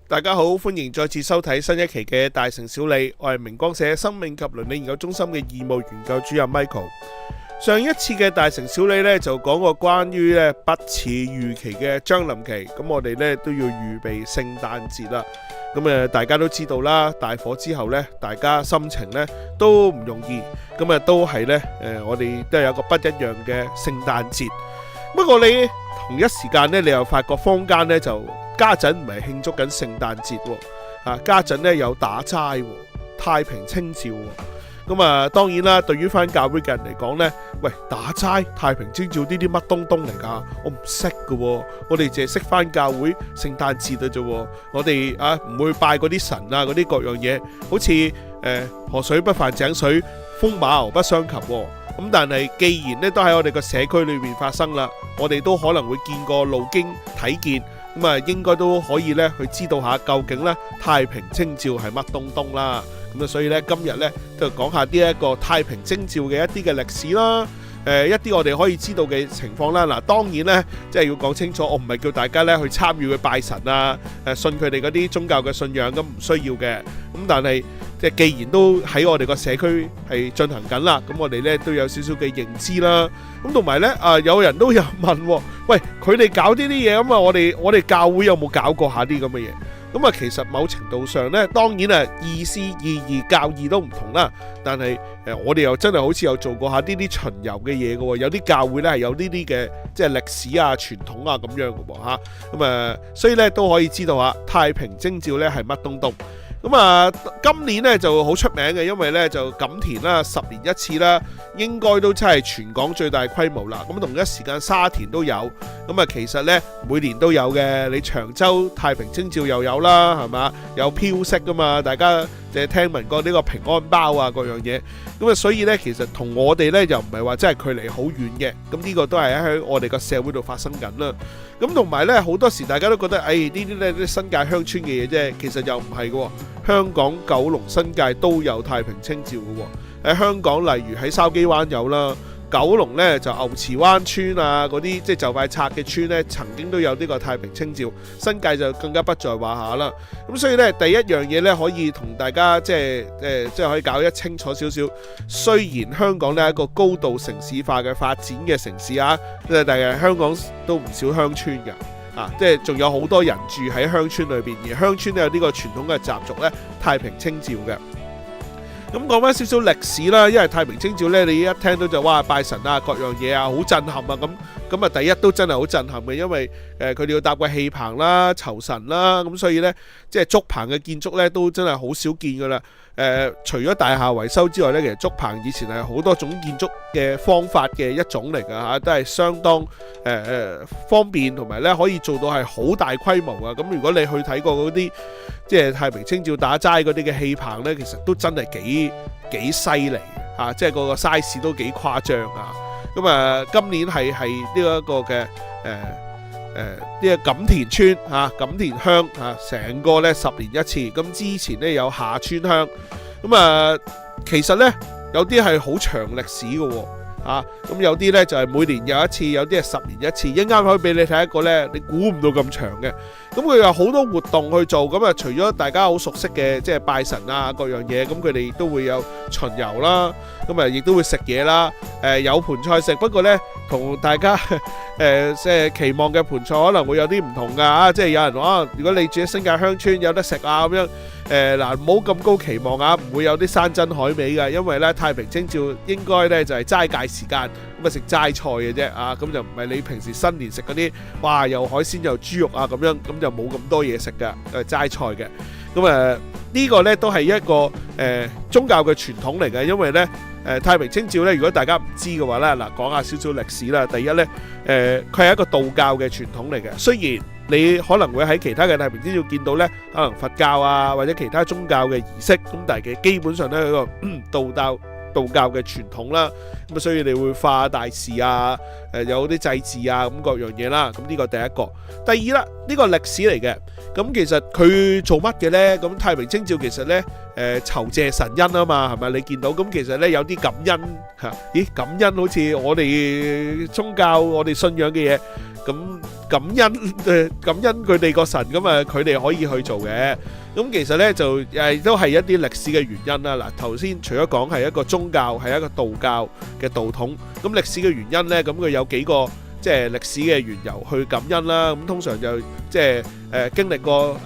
大家好，歡迎再次收睇新一期嘅大城小理，我係明光社生命及倫理研究中心嘅義務研究主任 Michael。上一次嘅大城小理呢，就講過關於呢不似預期嘅將臨期，咁我哋呢都要預備聖誕節啦。咁大家都知道啦，大火之後呢，大家心情呢都唔容易，咁都係呢，我哋都有個不一樣嘅聖誕節。不過你同一時間呢，你又發覺坊間呢就家陣唔係慶祝緊聖誕節喎，家陣呢有打齋喎，太平清醮喎。咁當然啦，對於翻教會嘅人嚟講呢，喂，打齋、太平清醮呢啲乜東東嚟㗎？我唔識㗎喎，我哋淨係識翻教會聖誕節嘅啫喎，我哋唔會拜嗰啲神啊，嗰啲各樣嘢，好似河水不犯井水，風馬牛不相及喎。咁但係既然呢都喺我哋個社區裏邊發生啦，我哋都可能會見過路經睇見。咁應該都可以咧去知道下究竟咧太平清醮係乜東東啦。咁所以咧今日咧就講下呢一個太平清醮嘅一啲嘅歷史啦。一啲我哋可以知道嘅情況啦。嗱，當然咧即係要講清楚，我唔係叫大家咧去參與去拜神啊，信佢哋嗰啲宗教嘅信仰，咁唔需要嘅。咁但係即係既然都喺我哋個社區係進行緊啦，咁我哋咧都有少少嘅認知啦。咁同埋咧有人都有問，喂，佢哋搞呢啲嘢，咁我哋教會有冇搞過下啲咁嘅嘢？咁其實某程度上咧，當然意思意義教義都唔同啦。但係我哋又真係好似有做過下呢啲巡遊嘅嘢嘅喎，有啲教會咧係有呢啲嘅即係歷史啊、傳統啊咁樣嘅喎嚇。咁所以咧都可以知道下太平清醮咧係乜東東。咁今年咧就好出名嘅，因為咧就錦田啦，10年一次啦，應該都真係全港最大規模啦。咁同一時間沙田都有，咁其實咧每年都有嘅。你長洲太平清醮又有啦，係嘛？有飄色噶嘛，大家即係聽聞過呢個平安包啊各樣嘢。咁所以咧其實同我哋咧又唔係話真係距離好遠嘅。咁呢個都係喺我哋個社會度發生緊啦。咁同埋咧好多時大家都覺得呢啲咧啲新界鄉村嘅嘢啫，其實又唔係嘅。香港九龍新界都有太平清醮嘅喎。喺香港例如喺筲箕灣有啦，九龍咧就牛池灣村啊嗰啲即係就快拆嘅村咧，曾經都有呢個太平清醮。新界就更加不在話下啦。咁所以咧第一樣嘢咧可以同大家即係可以搞得清楚少少。雖然香港咧係一個高度城市化嘅發展嘅城市啊，但係香港都唔少鄉村㗎。即係仲有好多人住喺鄉村裏邊，而鄉村咧有呢個傳統嘅習俗咧，太平清醮嘅。咁講翻少少歷史啦，因為太平清醮咧，你一聽到就哇拜神啊，各樣嘢啊，好震撼啊咁第一都真係好震撼嘅，因為佢哋要搭個氣棚啦、酬神啦，咁所以咧即係竹棚嘅建築咧都真係好少見噶啦。除咗大廈維修之外咧，其實竹棚以前係好多種建築嘅方法嘅一種嚟㗎嚇，都係相當方便，同埋咧可以做到係好大規模啊。咁如果你去睇過嗰啲即係太平清醮打齋嗰啲嘅氣棚咧，其實都真係幾犀利嚇，即係個 size 都幾誇張啊。咁今年係呢一個嘅呢個錦田村錦田鄉成個咧10年一次。咁之前咧有下村鄉，咁其實咧有啲係好長歷史嘅喎。咁有啲咧就係每年有一次，有啲係10年一次。一啱可以俾你睇一個咧，你估唔到咁長嘅。咁佢有好多活動去做。咁除咗大家好熟悉嘅即係拜神啊各樣嘢，咁佢哋都會有巡遊啦。咁亦都會食嘢啦。有盤菜食，不過咧同大家即係期望嘅盤菜可能會有啲唔同㗎。即係有人話如果你住喺新界鄉村有得食啊咁樣。嗱，唔好咁高期望啊，唔會有啲山珍海味㗎，因為咧太平清醮應該咧就係齋戒時間，咁食齋菜嘅啫咁就唔係你平時新年食嗰啲，哇又海鮮又豬肉啊咁樣，咁就冇咁多嘢食㗎，齋菜嘅。咁呢個咧都係一個宗教嘅傳統嚟嘅，因為咧太平清醮咧，如果大家唔知嘅話咧，嗱講下少少歷史啦。第一咧佢係一個道教嘅傳統嚟嘅，雖然你可能會喺其他嘅太平清醮見到咧，可能佛教啊或者其他宗教嘅儀式，咁但係基本上咧係一個道教嘅傳統啦。咁所以你會化大事啊，有啲祭祀啊咁各樣嘢啦。咁呢個第一個。第二啦，呢個歷史嚟嘅。咁其實佢做乜嘅呢？咁太平清醮其實呢，酬謝神恩啊嘛，係咪？你見到咁其實呢，有啲感恩嚇，咦？感恩好似我哋宗教我哋信仰嘅嘢，咁感恩佢哋個神，咁啊佢哋可以去做嘅。咁其實呢就都係一啲歷史嘅原因啦。嗱，頭先除咗講係一個宗教，係一個道教嘅道統，咁歷史嘅原因呢，咁佢有幾個即係歷史嘅緣由去感恩啦。咁通常就即係經歷過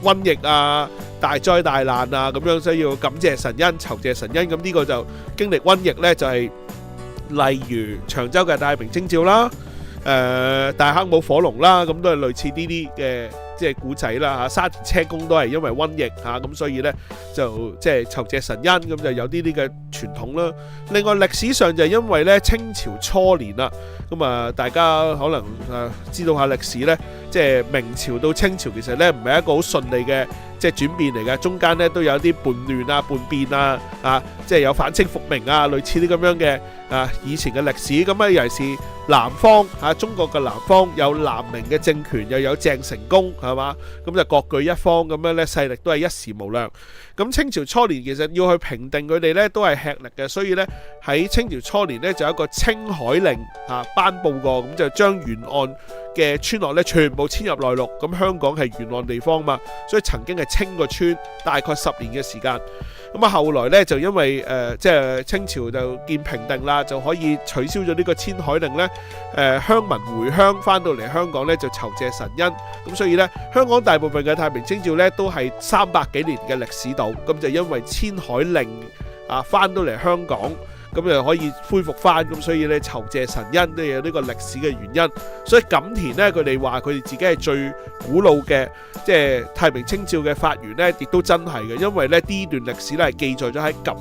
瘟疫啊、大災大難啊咁樣，所以要感謝神恩、酬謝神恩。咁呢個就經歷瘟疫呢，就係例如長洲嘅太平清醮啦、大坑舞火龍啦，咁都係類似呢啲嘅即係古仔啦嚇。沙田車公都係因為瘟疫嚇，咁所以呢就即係酬謝神恩，咁就有呢啲嘅傳統啦。另外歷史上就係因為呢清朝初年啦，咁啊大家可能知道下歷史呢，即係明朝到清朝其實呢唔係一個好順利嘅即係轉變嚟嘅，中間呢都有啲叛亂啊、叛變啊，即係有反清復明啊，類似啲咁樣嘅以前嘅歷史。咁啊尤其是南方中國嘅南方有南明嘅政權，又有鄭成功係嘛，咁就各據一方咁樣咧，勢力都係一時無兩。咁清朝初年其實要去平定佢哋咧，都係吃力嘅，所以咧喺清朝初年咧就有一個清海令頒布過，咁就將沿岸嘅村落咧全部遷入內陸。咁香港係沿岸地方嘛，所以曾經係清個村大概10年嘅時間。咁啊後來咧就因為即係清朝就見平定啦，就可以取消咗呢個遷海令咧。鄉民回鄉翻到嚟香港咧就酬謝神恩。咁所以咧香港大部分嘅太平清醮咧都係300幾年嘅歷史度。咁就因為遷海令翻到嚟香港，咁就可以恢復翻。咁所以咧酬謝神恩都有呢個歷史嘅原因。所以錦田咧佢哋話佢哋自己係最古老嘅即係太平清醮嘅發源咧，亦都真係嘅，因為咧呢段歷史咧係記載咗喺錦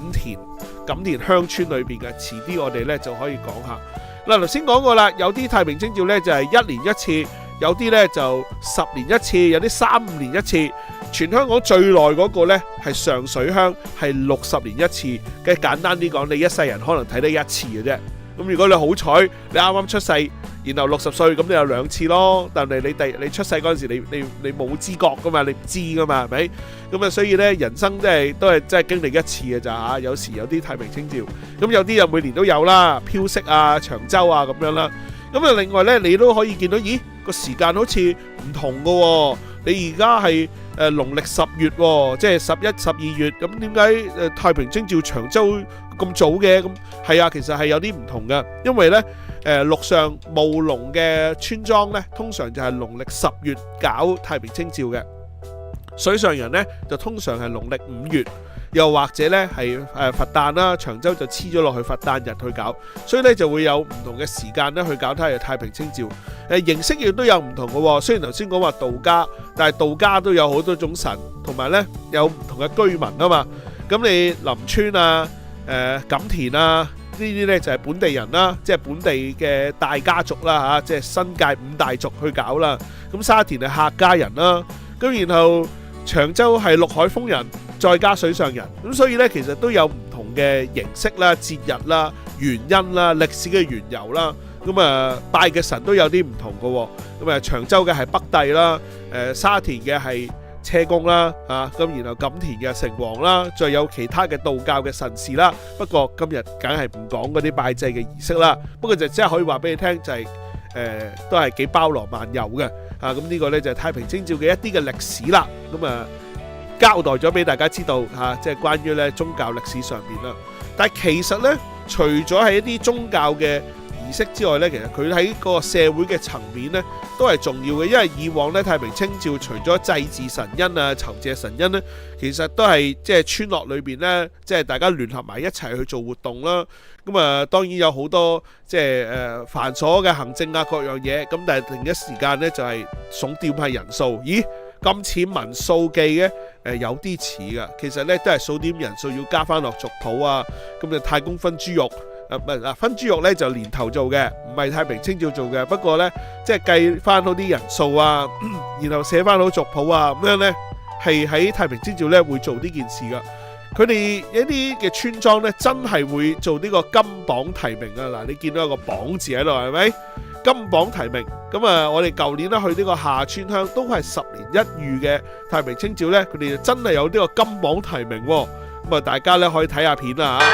田鄉村裏邊嘅。遲啲我哋咧就可以講下。嗱，頭先講過啦，有啲太平清醮咧就係1年1次，有啲咧就10年1次，有啲3、5年1次。全香港最耐嗰個咧係上水鄉，係60年1次。嘅簡單啲講，你一世人可能睇得1次嘅啫。咁如果你好彩，你啱啱出世，然後60歲，咁你有2次咯。但係你出世嗰陣時，你冇知覺噶嘛，你唔知噶嘛，係咪？咁啊，所以咧人生都係真係經歷1次嘅咋嚇。有時有啲太平清醮，咁有啲又每年都有啦，飄色啊、長洲啊咁樣啦。咁啊，另外咧你都可以見到，咦個時間好似唔同噶喎。你而家係農曆10月喎，即係11、12月，咁點解太平清醮長洲咁早嘅？咁係啊，其實係有啲唔同嘅，因為咧陸上務農嘅村莊咧，通常就係農曆10月搞太平清醮嘅。水上人咧就通常係農曆5月，又或者咧係佛誕啦，長洲就黐咗落去佛誕日去搞，所以咧就會有唔同嘅時間咧去搞太平清醮。形式亦都有唔同嘅喎。雖然頭先講話道家，但係道家都有好多種神，同埋咧有唔同嘅居民啊嘛。咁你林村啊、錦田啊呢啲咧就係本地人啦，即係本地嘅大家族啦嚇，即係新界5大族去搞啦。咁沙田係客家人啦，咁然後長洲係陸海豐人，再加水上人。咁所以咧其實都有唔同嘅形式啦、節日啦、原因啦、歷史嘅緣由啦。咁啊拜嘅神都有啲唔同嘅喎。咁啊長洲嘅係北帝啦，沙田嘅係車公啦，咁然後錦田嘅城隍啦，再有其他嘅道教嘅神士啦。不過今日梗係唔講嗰啲拜祭嘅儀式啦。不過就即係可以話俾你聽，就係都係幾包羅萬有嘅。咁呢個呢就係太平清醮嘅一啲嘅歷史啦。咁啊交代咗俾大家知道即係關於咧宗教歷史上面啦。但係其實呢，除咗係一啲宗教嘅儀式之外呢，其實佢喺個社會嘅層面呢都係重要嘅。因為以往呢，太平清醮除咗祭祀神恩啊、酬謝神恩呢，其實都係即係村落裏邊呢，即係大家聯合埋一齊去做活動啦。咁啊，當然有好多即係繁瑣嘅行政啊各樣嘢。咁但係另一時間呢，就係數點下人數。咦，咁似民數記嘅？有啲似噶。其實呢，都係數點人數要加翻落族譜啊。咁就太公分豬肉。分豬肉咧就年頭做嘅，唔係太平清醮做嘅。不過咧，即係計翻好啲人數啊，然後寫翻好族譜啊，咁樣咧係喺太平清醮咧會做呢件事噶。佢哋一啲嘅村莊咧真係會做呢個金榜題名啊！嗱，你見到有個榜字喺度係咪？金榜題名。咁啊，我哋舊年咧去呢個下川鄉都係10年一遇嘅太平清醮咧，佢哋真係有呢個金榜題名喎。咁啊，大家咧可以睇下片啦嚇。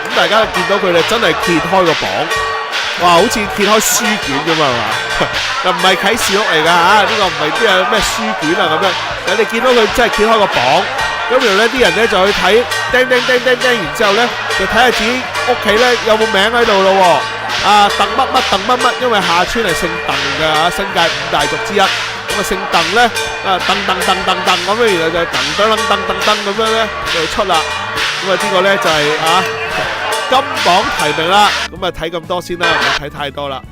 咁大家見到佢哋真係揭開個榜，哇，好似揭開書卷咁嘛，係嘛？又唔係啟示錄嚟㗎嚇，呢個唔係啲有咩書卷啊咁樣。但你見到佢真係揭開個榜，咁然後咧啲人咧就去睇，叮叮叮叮叮，然之後咧就睇下自己屋企咧有冇名喺度咯喎。啊，鄧乜乜鄧乜乜，因為下川係姓鄧嘅嚇，新界5大族之一。咁啊姓鄧咧，啊鄧鄧鄧鄧鄧咁樣，然後就噔噔噔噔噔噔咁樣咧就出啦。咁啊呢個咧就係金榜題名啦。咁啊睇咁多先啦，唔好睇太多啦。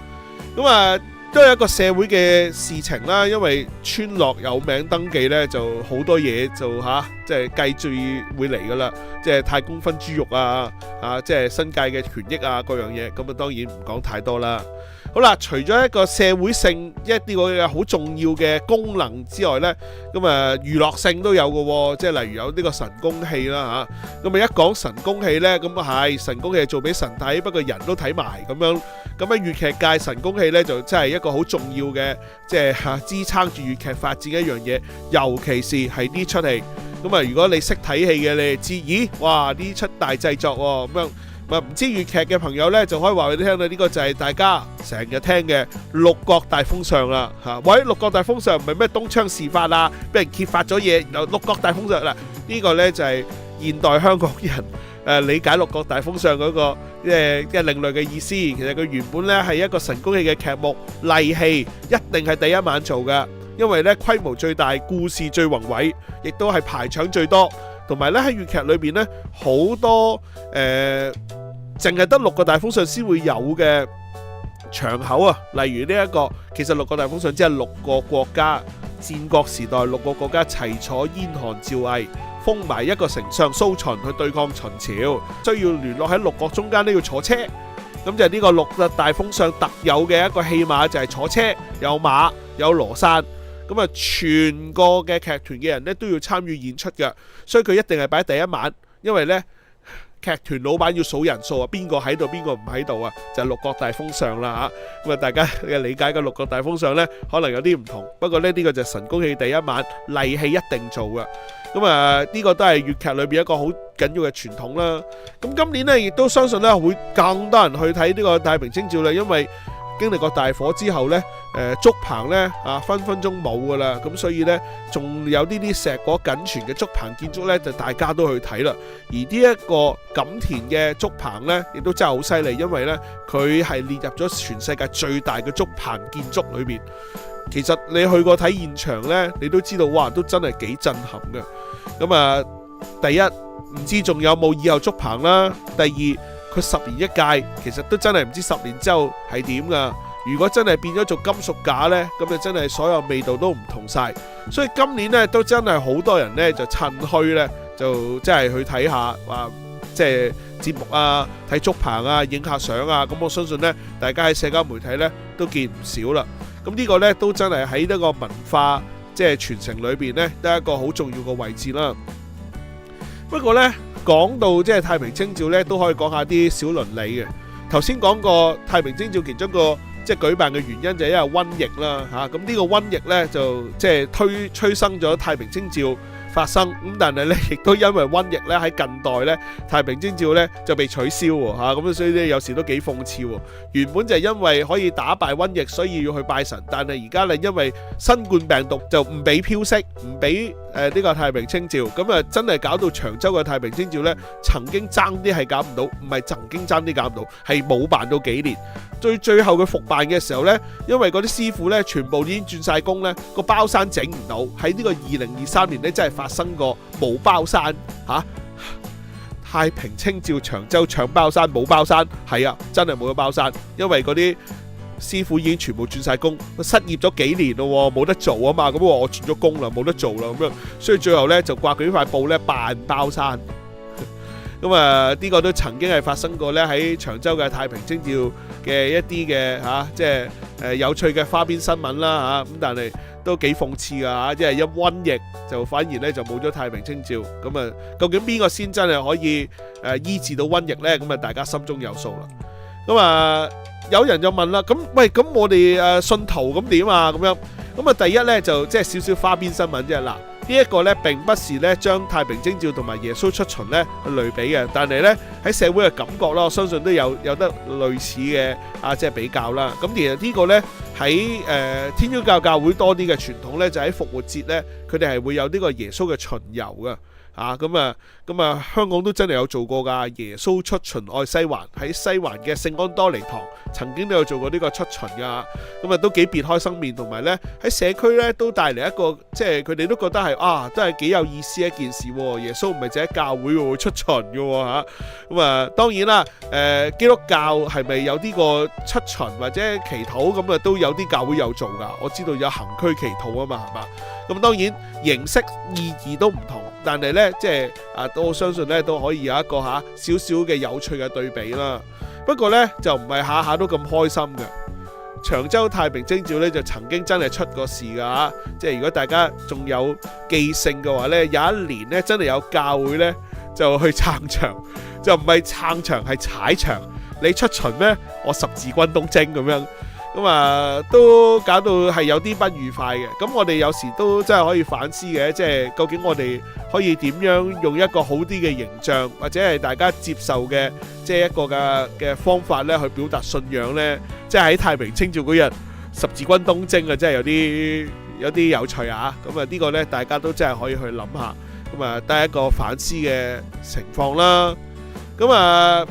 咁啊都係一個社會嘅事情啦，因為村落有名登記咧，就好多嘢就即係計住會嚟噶啦，即係太公分豬肉啊，即係新界嘅權益啊，各樣嘢，咁啊當然唔講太多啦。好啦，除咗一個社會性一啲個好重要嘅功能之外呢，咁啊娛樂性都有嘅喎，即係例如有呢個神功戲啦嚇。咁啊一講神功戲呢，咁啊係神功戲係做俾神睇，不過人都睇埋咁樣。咁喺粵劇界神功戲呢，就真係一個好重要嘅，即係支撐住粵劇發展嘅一樣嘢，尤其是係呢出戲。咁啊如果你識睇戲嘅，你就知，咦，哇呢出大製作喎咁樣。唔知粵劇嘅朋友呢，就可以話俾你聽啦，呢個就係大家成日聽嘅六國大封相啦嚇。喂，六國大封相唔係咩東窗事發啊，俾人揭發咗嘢，然後六國大封相嗱，呢個呢就係現代香港人理解六國大封相嗰個即係另類嘅意思。其實佢原本呢係一個神功戲嘅劇目，例戲一定係第一晚做嘅，因為呢規模最大，故事最宏偉，亦都係排場最多，同埋呢喺粵劇裏邊呢好多淨係得六個大封相先會有嘅場口啊，例如呢一個，其實六個大封相只係六個國家，戰國時代六個國家齊坐燕韓趙魏，封埋一個丞相蘇秦去對抗秦朝，需要聯絡喺六國中間都要坐車，咁就係呢個六個大封相特有嘅一個戲碼，就係坐車，有馬有羅傘，咁啊全個嘅劇團嘅人呢都要參與演出嘅，所以佢一定係擺喺第一晚，因為呢劇團老闆要數人數啊，邊個喺度邊個唔喺度啊，就係六國大封相啦嚇。咁啊大家嘅理解嘅六國大封相呢，可能有啲唔同，不過呢個就係神功戲第一晚例戲一定做嘅。咁啊呢個都係粵劇裏邊一個好緊要嘅傳統啦。咁今年呢，亦都相信呢會更多人去睇呢個太平清醮啦，因為經歷過大火之後呢，竹棚呢分分鐘冇噶啦，咁所以呢，仲有呢啲碩果僅存嘅竹棚建築呢，就大家都去睇啦。而呢一個錦田嘅竹棚呢，亦都真係好犀利，因為呢，佢係列入咗全世界最大嘅竹棚建築裏邊。其實你去過睇現場呢，你都知道，哇，都真係幾震撼嘅。咁啊，第一唔知仲有冇以後竹棚啦，第二，佢10年一屆，其實都真係唔知10年之後係點噶。如果真係變咗做金屬架呢，咁就真係所有味道都唔同晒。所以今年呢，都真係好多人呢，就趁墟呢，就真係去睇下，話即係節目啊，睇竹棚啊，影下相啊。咁我相信呢，大家喺社交媒體呢，都見唔少啦。咁呢個呢，都真係喺呢個文化即係傳承裏邊呢，都係一個好重要嘅位置啦。不過呢，講到即係太平清醮咧，都可以講下啲小倫理嘅。頭先講過太平清醮其中一個即係舉辦嘅原因就係因為瘟疫啦嚇。咁呢個瘟疫咧就即係催生咗太平清醮發生。咁但係咧亦都因為瘟疫咧喺近代咧太平清醮咧就被取消喎嚇。咁所以咧有時都幾諷刺喎。原本就係因為可以打敗瘟疫，所以要去拜神。但係而家咧因為新冠病毒就唔俾飄色，唔俾呢個太平清醮，咁啊真係搞到長洲嘅太平清醮呢，曾經爭啲係搞唔到，唔係曾經爭啲搞唔到，係冇辦到幾年。最後佢復辦嘅時候呢，因為嗰啲師傅呢，全部已經轉晒工呢，個包山整唔到。喺呢個2023年呢，真係發生過冇包山嚇。太平清醮長洲搶包山冇包山，係啊，真係冇咗包山，因為嗰啲師傅已經全部轉晒工，失業咗幾年咯，冇得做啊嘛，咁我轉咗工啦，冇得做啦咁樣，所以最後呢，就掛佢呢塊布呢扮包山。咁啊呢個都曾經係發生過咧喺長洲嘅太平清醮嘅一啲嘅即係有趣嘅花邊新聞啦咁但係都幾諷刺噶即係因瘟疫就反而咧就冇咗太平清醮，咁啊究竟邊個先真係可以醫治到瘟疫咧？咁啊大家心中有數啦。咁啊有人就問啦，咁咁我哋信徒咁點啊？咁樣咁啊第一咧就即係少少花邊新聞啫嗱。呢一個咧並不是咧將太平清醮同埋耶穌出巡咧去類比嘅，但係咧喺社會嘅感覺啦，我相信都有得類似嘅即係比較啦。咁其實呢個咧喺天主教教會多啲嘅傳統咧，就喺復活節咧，佢哋係會有呢個耶穌嘅巡遊嘅。咁啊香港都真係有做過噶，耶穌出巡愛西環，喺西環嘅聖安多尼堂曾經都有做過呢個出巡噶，咁啊都幾別開生面，同埋咧喺社區咧都帶嚟一個即係佢哋都覺得係真係幾有意思一件事。耶穌唔係淨係教會會出巡嘅咁啊當然啦基督教係咪有呢個出巡或者祈禱咁啊都有啲教會有做噶，我知道有行區祈禱啊嘛係嘛，咁當然形式意義都唔同，但係咧即係都相信咧都可以有一個少少嘅有趣嘅對比啦。不過咧就唔係下下都咁開心嘅。長洲太平清醮咧就曾經真係出過事噶即係如果大家仲有記性嘅話咧，有一年咧真係有教會咧就去撐場，就唔係撐場係踩場，你出巡咩？我十字軍東征咁樣。咁都搞到係有啲不愉快嘅。咁我哋有時都真係可以反思嘅，即係究竟我哋可以點樣用一個好啲嘅形象，或者係大家接受嘅，即係一個嘅方法咧，去表達信仰咧。即係喺太平清醮嗰日十字軍東征啊，真係有啲有趣啊！咁呢個咧，大家都真係可以去諗下。咁都係一個反思嘅情況啦。咁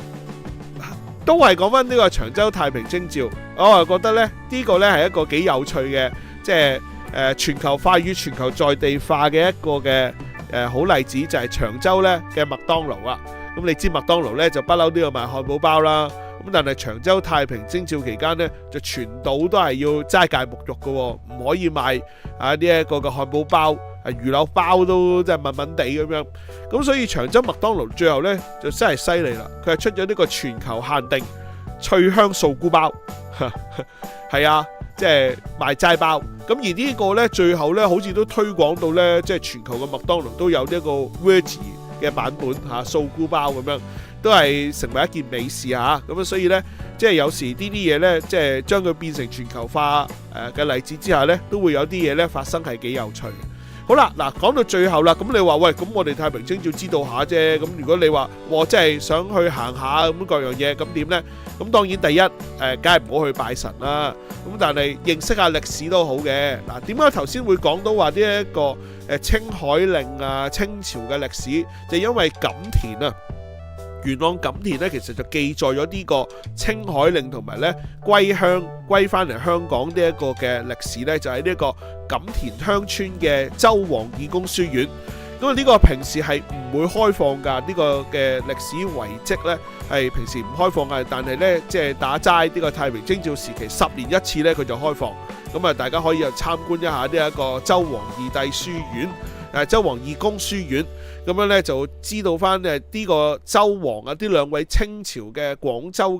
都係講翻呢個長洲太平清醮，我係覺得咧呢個咧係一個幾有趣嘅，即係全球化與全球在地化嘅一個嘅好例子，就係長洲咧嘅麥當勞啊。咁你知麥當勞咧就不嬲都要賣漢堡包啦，咁但係長洲太平清醮期間咧就全島都係要齋戒沐浴嘅，唔可以賣呢一個嘅漢堡包。魚柳包都真係悶悶地咁樣，咁所以長洲麥當勞最後呢就真係犀利啦，佢係出咗呢個全球限定脆香素菇包，係啊，即係賣齋包。咁而呢個呢最後呢好似都推廣到呢，即係全球嘅麥當勞都有呢一個 veggie 嘅版本素菇包咁樣，都係成為一件美事嚇。咁所以呢，即係有時呢啲嘢呢，即係將佢變成全球化嘅例子之下呢，都會有啲嘢呢發生係幾有趣嘅。好啦，嗱講到最後啦，咁你話喂，咁我哋太平清醮知道下啫，咁如果你話真係想去行下咁各樣嘢，咁點呢？咁當然第一梗係唔好去拜神啦，咁但係認識下歷史都好嘅。嗱，點解頭先會講到話呢一個青海令清朝嘅歷史，就因為錦田啊。元朗錦田咧，其實就記載咗呢個青海令同埋咧歸翻嚟香港呢一個嘅歷史咧，就喺呢一個錦田鄉村嘅周王義公書院。咁呢個平時係唔會開放㗎，呢個嘅歷史遺跡咧係平時唔開放㗎，但係咧即係打齋呢個太平清醮時期10年一次咧，佢就開放。咁大家可以參觀一下呢一個周王義帝書院，周王義公書院。咁樣咧就知道翻呢個周王呢兩位清朝嘅廣東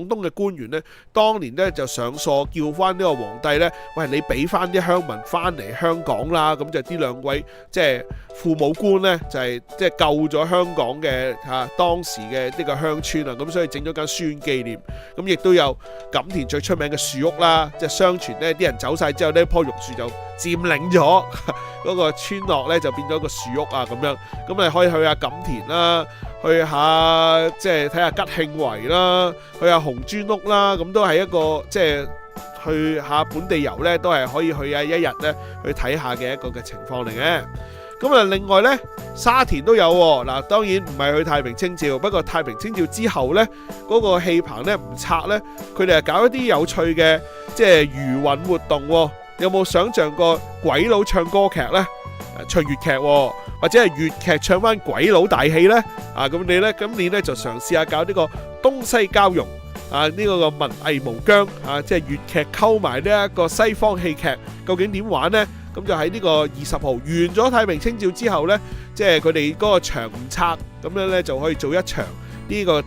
嘅官員呢，當年呢就上訴叫翻呢個皇帝呢，喂，你俾翻啲鄉民翻嚟香港啦。咁就呢兩位即係父母官呢，就係即係救咗香港嘅當時嘅呢個鄉村啊。咁所以整咗間書院紀念。咁亦都有錦田最出名嘅樹屋啦，即係相傳呢啲人走晒之後呢，棵榕樹就佔領咗嗰個村落呢，就變咗個樹屋啊咁樣。咁你可以去下錦田啦，去下即係睇下吉慶圍啦，去下紅磚屋啦，咁都係一個即係去下本地遊呢，都係可以去一日呢去睇下嘅一個嘅情況嚟嘅。咁另外呢，沙田都有嗱，當然唔係去太平清醮，不過太平清醮之後呢，嗰個戲棚呢唔拆呢，佢哋係搞一啲有趣嘅即係餘韻活動。有冇想象過鬼佬唱歌劇呢？唱粵劇或者係粵劇唱翻鬼佬大戲呢？咁你呢今年呢就嘗試下搞呢個東西交融呢個文藝無疆即係粵劇溝埋呢一個西方戲劇，究竟點玩呢？咁就喺呢個20號完咗太平清醮之後呢，即係佢哋嗰個場冊咁樣呢，就可以做一場呢個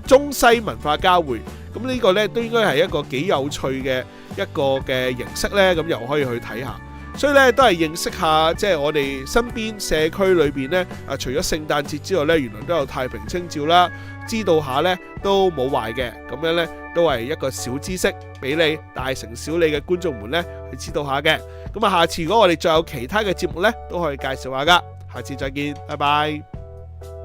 中西文化交匯。咁呢個呢，都應該係一個幾有趣嘅一個嘅形式呢，咁又可以去睇下。所以咧都係認識下，即係我哋身邊社區裏邊咧，除咗聖誕節之外咧，原來都有太平清醮啦。知道下咧都冇壞嘅，咁樣咧都係一個小知識，俾你大城小理嘅觀眾們咧去知道下嘅。咁啊，下次如果我哋再有其他嘅節目咧，都可以介紹下噶。下次再見，拜拜。